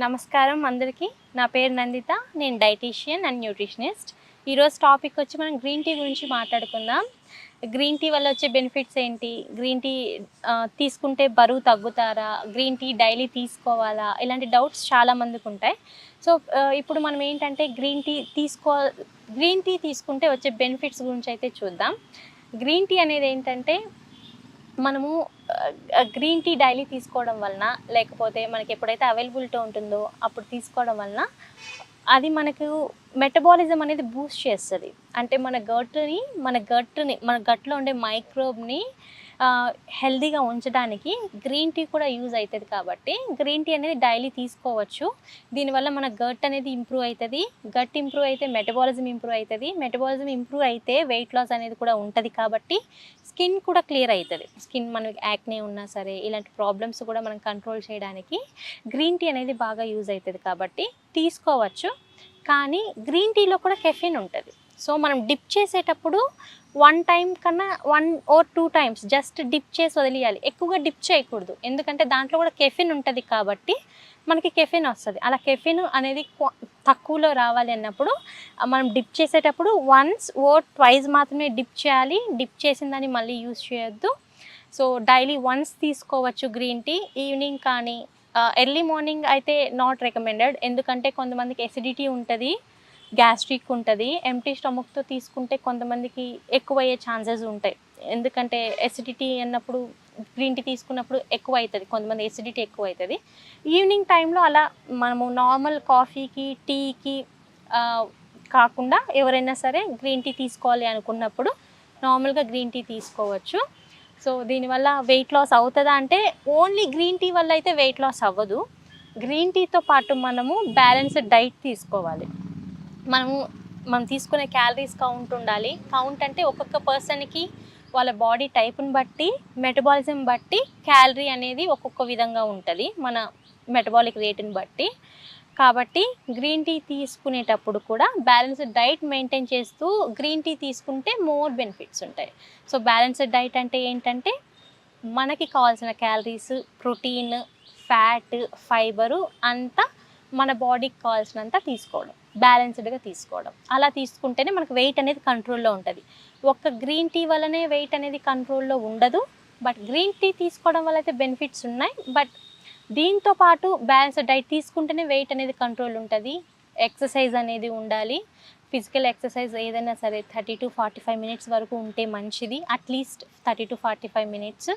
నమస్కారం అందరికీ. నా పేరు నందిత. నేను డైటీషియన్ అండ్ న్యూట్రిషనిస్ట్. ఈరోజు టాపిక్ వచ్చి మనం గ్రీన్ టీ గురించి మాట్లాడుకుందాం. గ్రీన్ టీ వల్ల వచ్చే బెనిఫిట్స్ ఏంటి? గ్రీన్ టీ తీసుకుంటే బరువు తగ్గుతారా? గ్రీన్ టీ డైలీ తీసుకోవాలా? ఇలాంటి డౌట్స్ చాలామందికి ఉంటాయి. సో ఇప్పుడు మనం ఏంటంటే గ్రీన్ టీ తీసుకుంటే వచ్చే బెనిఫిట్స్ గురించి అయితే చూద్దాం. గ్రీన్ టీ అనేది ఏంటంటే మనము గ్రీన్ టీ డైలీ తీసుకోవడం వలన, లేకపోతే మనకి ఎప్పుడైతే అవైలబిలిటీ ఉంటుందో అప్పుడు తీసుకోవడం వలన అది మనకు మెటబాలిజం అనేది బూస్ట్ చేస్తుంది. అంటే మన గట్లో ఉండే మైక్రోబ్ని హెల్దీగా ఉంచడానికి గ్రీన్ టీ కూడా యూజ్ అవుతుంది. కాబట్టి గ్రీన్ టీ అనేది డైలీ తీసుకోవచ్చు. దీనివల్ల మన గట్ అనేది ఇంప్రూవ్ అవుతుంది. గట్ ఇంప్రూవ్ అయితే మెటబాలిజం ఇంప్రూవ్ అవుతుంది. మెటబాలిజం ఇంప్రూవ్ అయితే వెయిట్ లాస్ అనేది కూడా ఉంటుంది. కాబట్టి స్కిన్ కూడా క్లియర్ అవుతుంది. స్కిన్ మనకి యాక్నే ఉన్నా సరే ఇలాంటి ప్రాబ్లమ్స్ కూడా మనం కంట్రోల్ చేయడానికి గ్రీన్ టీ అనేది బాగా యూజ్ అవుతుంది. కాబట్టి తీసుకోవచ్చు. కానీ గ్రీన్ టీలో కూడా కెఫిన్ ఉంటుంది. సో మనం డిప్ చేసేటప్పుడు 1 టైం కన్నా 1 or 2 టైమ్స్ జస్ట్ డిప్ చేసి వదిలేయాలి. ఎక్కువగా డిప్ చేయకూడదు. ఎందుకంటే దాంట్లో కూడా కెఫిన్ ఉంటుంది కాబట్టి మనకి కెఫిన్ వస్తుంది. అలా కెఫిన్ అనేది తక్కువలో రావాలి అన్నప్పుడు మనం డిప్ చేసేటప్పుడు వన్స్ ఓర్ ట్వైస్ మాత్రమే డిప్ చేయాలి. డిప్ చేసిన దాన్ని మళ్ళీ యూజ్ చేయొద్దు. సో డైలీ వన్స్ తీసుకోవచ్చు గ్రీన్ టీ. ఈవినింగ్ కానీ ఎర్లీ మార్నింగ్ అయితే నాట్ రికమెండెడ్. ఎందుకంటే కొంతమందికి ఎసిడిటీ ఉంటుంది, గ్యాస్ట్రిక్ ఉంటుంది. ఎంప్టీ స్టమక్తో తీసుకుంటే కొంతమందికి ఎక్కువ అయ్యే ఛాన్సెస్ ఉంటాయి. ఎందుకంటే ఎసిడిటీ అన్నప్పుడు గ్రీన్ టీ తీసుకున్నప్పుడు ఎక్కువ అవుతుంది. కొంతమంది ఎసిడిటీ ఎక్కువ అవుతుంది. ఈవినింగ్ టైంలో అలా మనము నార్మల్ కాఫీకి టీకి కాకుండా ఎవరైనా సరే గ్రీన్ టీ తీసుకోవాలి అనుకున్నప్పుడు నార్మల్గా గ్రీన్ టీ తీసుకోవచ్చు. సో దీనివల్ల వెయిట్ లాస్ అవుతుందా అంటే ఓన్లీ గ్రీన్ టీ వల్ల అయితే వెయిట్ లాస్ అవ్వదు. గ్రీన్ టీతో పాటు మనము బ్యాలెన్స్డ్ డైట్ తీసుకోవాలి. మనం తీసుకునే క్యాలరీస్ కౌంట్ ఉండాలి. కౌంట్ అంటే ఒక్కొక్క పర్సన్కి వాళ్ళ బాడీ టైప్ని బట్టి, మెటబాలిజం బట్టి క్యాలరీ అనేది ఒక్కొక్క విధంగా ఉంటుంది మన మెటబాలిక్ రేట్ని బట్టి. కాబట్టి గ్రీన్ టీ తీసుకునేటప్పుడు కూడా బ్యాలెన్స్డ్ డైట్ మెయింటైన్ చేస్తూ గ్రీన్ టీ తీసుకుంటే మోర్ బెనిఫిట్స్ ఉంటాయి. సో బ్యాలెన్స్డ్ డైట్ అంటే ఏంటంటే మనకి కావాల్సిన క్యాలరీస్, ప్రోటీన్, ఫ్యాట్, ఫైబరు అంతా మన బాడీకి కావాల్సినంత తీసుకోవడం, బ్యాలెన్స్డ్గా తీసుకోవడం. అలా తీసుకుంటేనే మనకు వెయిట్ అనేది కంట్రోల్లో ఉంటుంది. ఒక్క గ్రీన్ టీ వల్లనే వెయిట్ అనేది కంట్రోల్లో ఉండదు. బట్ గ్రీన్ టీ తీసుకోవడం వల్ల అయితే బెనిఫిట్స్ ఉన్నాయి. బట్ దీంతో పాటు బ్యాలెన్స్డ్ డైట్ తీసుకుంటేనే వెయిట్ అనేది కంట్రోల్ ఉంటుంది. ఎక్సర్సైజ్ అనేది ఉండాలి. ఫిజికల్ ఎక్సర్సైజ్ ఏదైనా సరే 30 to 45 మినిట్స్ వరకు ఉంటే మంచిది. At least 30 to 45 minutes.